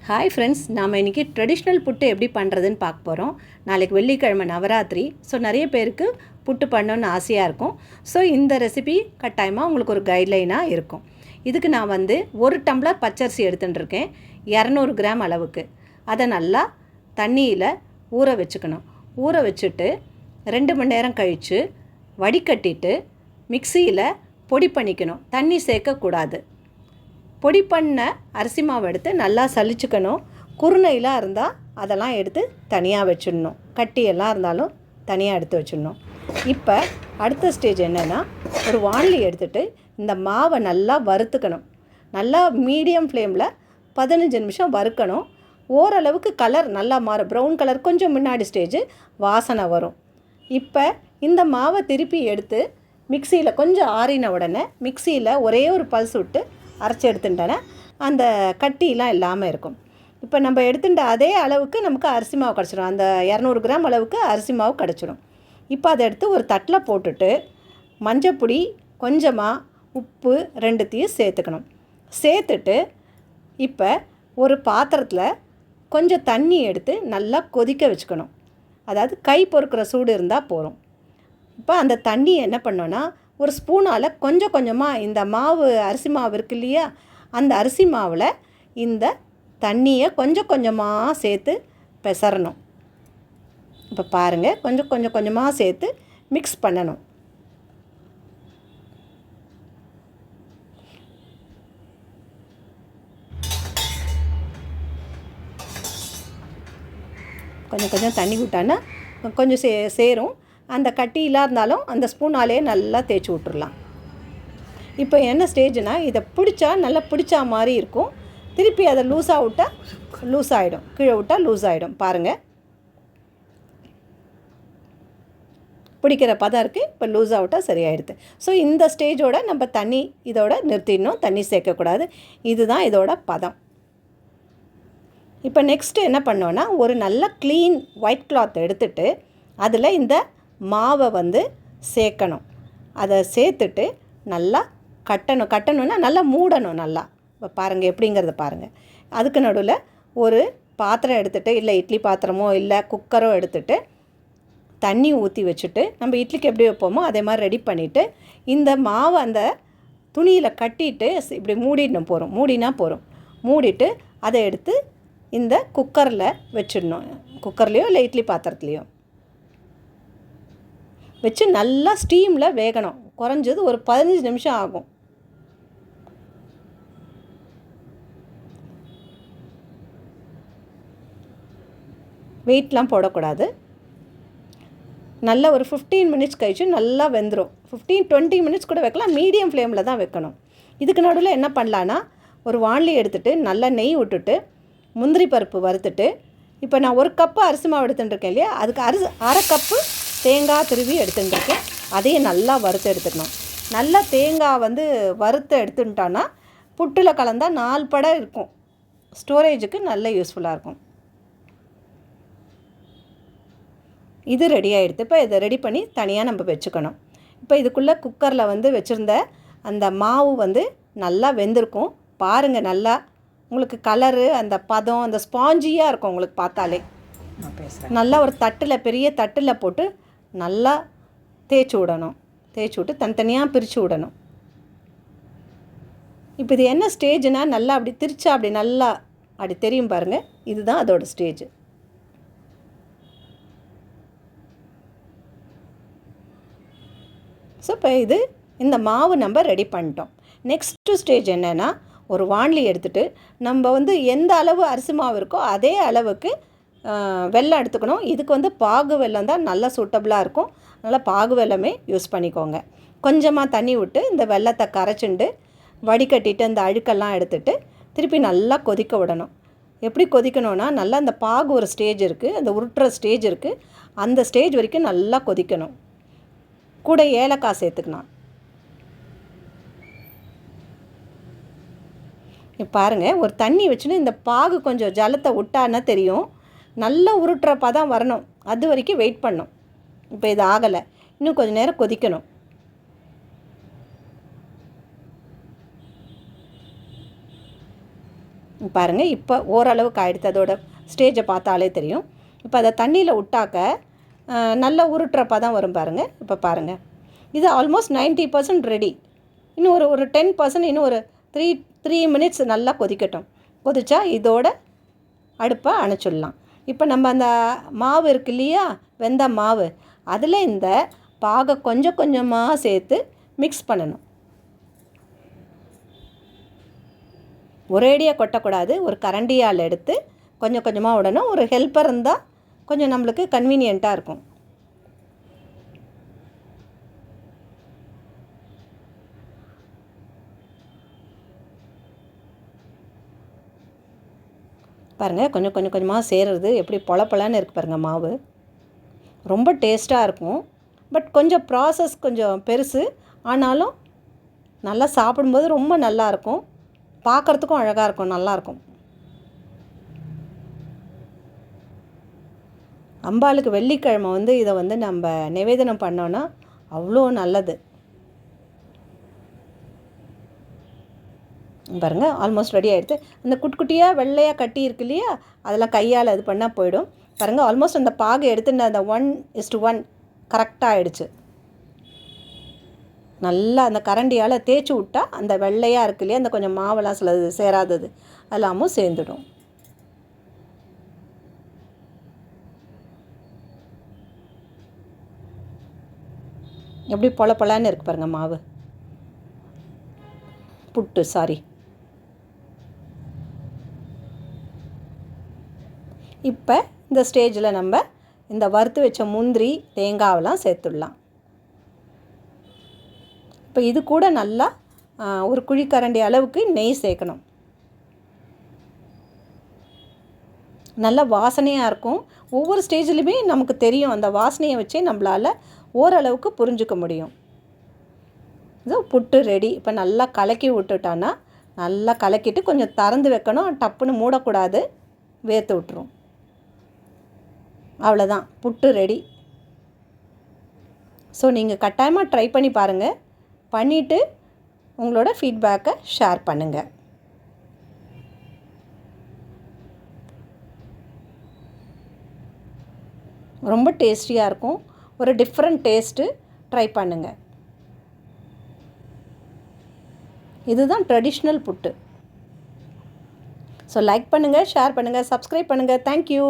Hi friends, நாம் இன்றைக்கி traditional புட்டு எப்படி பண்ணுறதுன்னு பார்க்க போகிறோம். நாளைக்கு வெள்ளிக்கிழமை நவராத்திரி. ஸோ நிறைய பேருக்கு புட்டு பண்ணணுன்னு ஆசையாக இருக்கும். ஸோ இந்த ரெசிபி கட்டாயமாக உங்களுக்கு ஒரு கைட்லைனாக இருக்கும். இதுக்கு நான் ஒரு டம்ளர் பச்சரிசி எடுத்துட்டுருக்கேன், 200 கிராம் அளவுக்கு. அதை நல்லா தண்ணியில் ஊற வச்சுக்கணும். ஊற வச்சுட்டு 2 மணி நேரம் கழித்து வடிகட்டிட்டு மிக்சியில் பொடி பண்ணிக்கணும். தண்ணி சேர்க்கக்கூடாது. பொடி பண்ண அரிசி மாவு எடுத்து நல்லா சலிச்சுக்கணும். குருணையெலாம் இருந்தால் அதெல்லாம் எடுத்து தனியாக வச்சிடணும். கட்டியெல்லாம் இருந்தாலும் தனியாக எடுத்து வச்சிடணும். இப்போ அடுத்த ஸ்டேஜ் என்னென்னா, ஒரு வாணலி எடுத்துகிட்டு இந்த மாவை நல்லா வறுத்துக்கணும். நல்லா மீடியம் ஃப்ளேமில் 15 நிமிஷம் வறுக்கணும். ஓரளவுக்கு கலர் நல்லா மாறும். ப்ரௌன் கலர் கொஞ்சம் முன்னாடி ஸ்டேஜ் வாசனை வரும். இப்போ இந்த மாவை திருப்பி எடுத்து மிக்சியில் கொஞ்சம் ஆறின உடனே மிக்சியில் ஒரே ஒரு பல்ஸ் விட்டு அரைச்சி எடுத்துட்டேன்னா அந்த கட்டிலாம் இல்லாமல் இருக்கும். இப்போ நம்ம எடுத்துட்ட அதே அளவுக்கு நமக்கு அரிசி மாவு கிடச்சிடும். அந்த 200 கிராம் அளவுக்கு அரிசி மாவு கிடச்சிடும். இப்போ அதை எடுத்து ஒரு தட்டில் போட்டுட்டு மஞ்சப்பொடி கொஞ்சமாக உப்பு 2த்தையும் சேர்த்துக்கணும். சேர்த்துட்டு இப்போ ஒரு பாத்திரத்தில் கொஞ்சம் தண்ணி எடுத்து நல்லா கொதிக்க வச்சுக்கணும். அதாவது கை பொறுக்கிற சூடு இருந்தால் போதும். இப்போ அந்த தண்ணி என்ன பண்ணோன்னா, ஒரு ஸ்பூனால் கொஞ்சம் கொஞ்சமாக இந்த மாவு அரிசி மாவு இருக்கு இல்லையா, அந்த அரிசி மாவில் இந்த தண்ணியை கொஞ்சம் கொஞ்சமாக சேர்த்து பெசறணும். இப்போ பாருங்கள், கொஞ்சம் கொஞ்சமாக சேர்த்து மிக்ஸ் பண்ணணும். கொஞ்சம் தண்ணி விட்டான்னா கொஞ்சம் சேரும். அந்த கட்டியெலாம் இருந்தாலும் அந்த ஸ்பூனாலே நல்லா தேய்ச்சி விட்டுறலாம். இப்போ என்ன ஸ்டேஜ்னால், இதை பிடிச்சா நல்லா பிடிச்சா மாதிரி இருக்கும். திருப்பி அதை லூஸாக விட்டால் லூஸ் ஆகிடும், கீழே விட்டால் லூஸ் ஆகிடும். பாருங்கள், பிடிக்கிற பதம் இருக்குது. இப்போ லூஸாக விட்டால் சரியாயிடுது. ஸோ இந்த ஸ்டேஜோட நம்ம தண்ணி இதோட நிறுத்திடணும். தண்ணி சேர்க்கக்கூடாது. இதுதான் இதோட பதம். இப்போ நெக்ஸ்ட்டு என்ன பண்ணோன்னா, ஒரு நல்ல க்ளீன் ஒயிட் கிளாத் எடுத்துகிட்டு அதில் இந்த மாவை சேர்க்கணும். அதை சேர்த்துட்டு நல்லா கட்டணுன்னா நல்லா மூடணும். நல்லா இப்போ பாருங்கள் எப்படிங்கிறத பாருங்கள். அதுக்கு நடுவில் ஒரு பாத்திரம் எடுத்துகிட்டு, இல்லை இட்லி பாத்திரமோ இல்லை குக்கரோ எடுத்துகிட்டு தண்ணி ஊற்றி வச்சுட்டு, நம்ம இட்லிக்கு எப்படி வைப்போமோ அதே மாதிரி ரெடி பண்ணிவிட்டு இந்த மாவை அந்த துணியில் கட்டிட்டு இப்படி மூடினா போகிறோம். மூடிட்டு அதை எடுத்து இந்த குக்கரில் வச்சிடணும். குக்கர்லேயோ இல்லை இட்லி பாத்திரத்துலேயோ வச்சு நல்லா ஸ்டீமில் வேகணும். குறைஞ்சது ஒரு 15 நிமிஷம் ஆகும். வெயிட்லாம் போடக்கூடாது. நல்லா ஒரு 15 மினிட்ஸ் கழிச்சு நல்லா வெந்துடும். 15-20 மினிட்ஸ் கூட வைக்கலாம். மீடியம் ஃப்ளேமில் தான் வைக்கணும். இதுக்கு நடுவில் என்ன பண்ணலான்னா, ஒரு வாணலி எடுத்துகிட்டு நல்லா நெய் விட்டுட்டு முந்திரி பருப்பு வறுத்துட்டு, இப்போ நான் 1 கப்பு அரிசி மாவு எடுத்துட்டுருக்கேன் இல்லையா, அதுக்கு அரை கப்பு தேங்காய் திருவி எடுத்துட்டுருக்கேன். அதையும் நல்லா வறுத்து எடுத்துக்கணும். நல்லா தேங்காய் வறுத்து எடுத்துட்டோன்னா புட்டில் கலந்தால் 4 படை இருக்கும். ஸ்டோரேஜுக்கு நல்ல யூஸ்ஃபுல்லாக இருக்கும். இது ரெடி ஆகிடுது. இப்போ இதை ரெடி பண்ணி தனியாக நம்ம வச்சுக்கணும். இப்போ இதுக்குள்ளே குக்கரில் வச்சுருந்த அந்த மாவு நல்லா வெந்திருக்கும். பாருங்கள், நல்லா உங்களுக்கு கலரு அந்த பதம் அந்த ஸ்பாஞ்சியாக இருக்கும். உங்களுக்கு பார்த்தாலே நல்லா ஒரு தட்டில் பெரிய தட்டில் போட்டு நல்லா தேய்ச்சி விடணும். தேய்ச்சி விட்டு தனித்தனியாக பிரித்து விடணும். இப்போ இது என்ன ஸ்டேஜ்னால், நல்லா அப்படி திரிச்சா அப்படி நல்லா அப்படி தெரியும் பாருங்கள். இதுதான் அதோட ஸ்டேஜ். ஸோ இப்போ இந்த மாவு நம்ம ரெடி பண்ணிட்டோம். நெக்ஸ்ட்டு ஸ்டேஜ் என்னென்னா, ஒரு வாணலி எடுத்துகிட்டு நம்ம எந்த அளவு அரிசி மாவு இருக்கோ அதே அளவுக்கு வெல்லம் எடுத்துக்கணும். இதுக்கு பாகு வெல்லம் தான் நல்லா சூட்டபுளாக இருக்கும். அதனால் பாகு வெல்லமே யூஸ் பண்ணிக்கோங்க. கொஞ்சமாக தண்ணி விட்டு இந்த வெல்லத்தை கரைச்சிண்டு வடிகட்டிட்டு இந்த அழுக்கெல்லாம் எடுத்துகிட்டு திருப்பி நல்லா கொதிக்க விடணும். எப்படி கொதிக்கணும்னா, நல்லா அந்த பாகு ஒரு ஸ்டேஜ் இருக்குது, அந்த உருட்டுற ஸ்டேஜ் இருக்குது. அந்த ஸ்டேஜ் வரைக்கும் நல்லா கொதிக்கணும். கூட ஏலக்காய் சேர்த்துக்கணும். பாருங்கள், ஒரு தண்ணி வச்சுன்னு இந்த பாகு கொஞ்சம் ஜலத்தை விட்டான்னா தெரியும். நல்லா உருட்டுற பதம் வரணும். அது வரைக்கும் வெயிட் பண்ணணும். இப்போ இது ஆகலை, இன்னும் கொஞ்சம் நேரம் கொதிக்கணும். பாருங்கள், இப்போ ஓரளவுக்கு ஆகிடுது. அதோட ஸ்டேஜை பார்த்தாலே தெரியும். இப்போ அதை தண்ணியில் விட்டாக்க நல்லா உருட்டுற பதம் வரும் பாருங்கள். இப்போ பாருங்கள், இது ஆல்மோஸ்ட் 90% ரெடி. இன்னும் ஒரு 10%, இன்னும் ஒரு 3 minutes நல்லா கொதிக்கட்டும். கொதிச்சா இதோட அடுப்பை அணைச்சிடலாம். இப்போ நம்ம அந்த மாவு இருக்கு இல்லையா, வெந்த மாவு, அதில் இந்த பாகை கொஞ்சம் கொஞ்சமாக சேர்த்து மிக்ஸ் பண்ணணும். ஒரேடியாக கொட்டக்கூடாது. ஒரு கரண்டியால் எடுத்து கொஞ்சம் கொஞ்சமாக விடணும். ஒரு ஹெல்ப்பர் இருந்தால் கொஞ்சம் நம்மளுக்கு கன்வீனியண்ட்டாக இருக்கும். பாருங்கள், கொஞ்சம் கொஞ்சமாக சேருறது எப்படி பொலன்னு இருக்குது பாருங்கள். மாவு ரொம்ப டேஸ்ட்டாக இருக்கும். பட் கொஞ்சம் ப்ராசஸ் கொஞ்சம் பெருசு. ஆனாலும் நல்லா சாப்பிடும்போது ரொம்ப நல்லாயிருக்கும். பார்க்குறதுக்கும் அழகாக இருக்கும், நல்லாயிருக்கும். அம்பாளுக்கு வெள்ளிக்கிழமை இதை நம்ம நிவேதனம் பண்ணோன்னா அவ்வளோ நல்லது. பாருங்கள், ஆல்மோஸ்ட் ரெடி ஆகிடுது. அந்த குட்டியாக வெள்ளையாக கட்டி இருக்கு இல்லையா, அதெல்லாம் கையால் இது பண்ணால் போயிடும். பாருங்கள், ஆல்மோஸ்ட் அந்த பாகை எடுத்துட்டு அந்த 1:1 கரெக்டாக ஆகிடுச்சு. நல்லா அந்த கரண்டியால் தேய்ச்சி விட்டால் அந்த வெள்ளையாக இருக்கு இல்லையா, அந்த கொஞ்சம் மாவெல்லாம் சிலது சேராதது எல்லாமும் சேர்ந்துடும். எப்படி பொலன்னு இருக்குது பாருங்கள் மாவு. புட்டு, சாரி. இப்போ இந்த ஸ்டேஜில் நம்ம இந்த வறுத்து வச்ச முந்திரி, தேங்காவெல்லாம் சேர்த்துடலாம். இப்போ இது கூட நல்லா ஒரு குழிக்கரண்டி அளவுக்கு நெய் சேர்க்கணும். நல்ல வாசனையாக இருக்கும். ஒவ்வொரு ஸ்டேஜ்லையுமே நமக்கு தெரியும். அந்த வாசனையை வச்சே நம்மளால் ஓரளவுக்கு புரிஞ்சுக்க முடியும். இது புட்டு ரெடி. இப்போ நல்லா கலக்கி விட்டுட்டான்னா, நல்லா கலக்கிட்டு கொஞ்சம் திறந்து வைக்கணும். டப்புன்னு மூடக்கூடாது, வேர்த்து விட்டுரும். அவ்வளோதான், புட்டு ரெடி. ஸோ நீங்கள் கட்டாயமாக ட்ரை பண்ணி பாருங்கள். பண்ணிவிட்டு உங்களோட ஃபீட்பேக்கை ஷேர் பண்ணுங்கள். ரொம்ப டேஸ்டியாக இருக்கும். ஒரு டிஃப்ரெண்ட் டேஸ்ட்டு. ட்ரை பண்ணுங்கள். இதுதான் ட்ரெடிஷ்னல் புட்டு. ஸோ லைக் பண்ணுங்கள், ஷேர் பண்ணுங்கள், சப்ஸ்கிரைப் பண்ணுங்கள். தேங்க்யூ.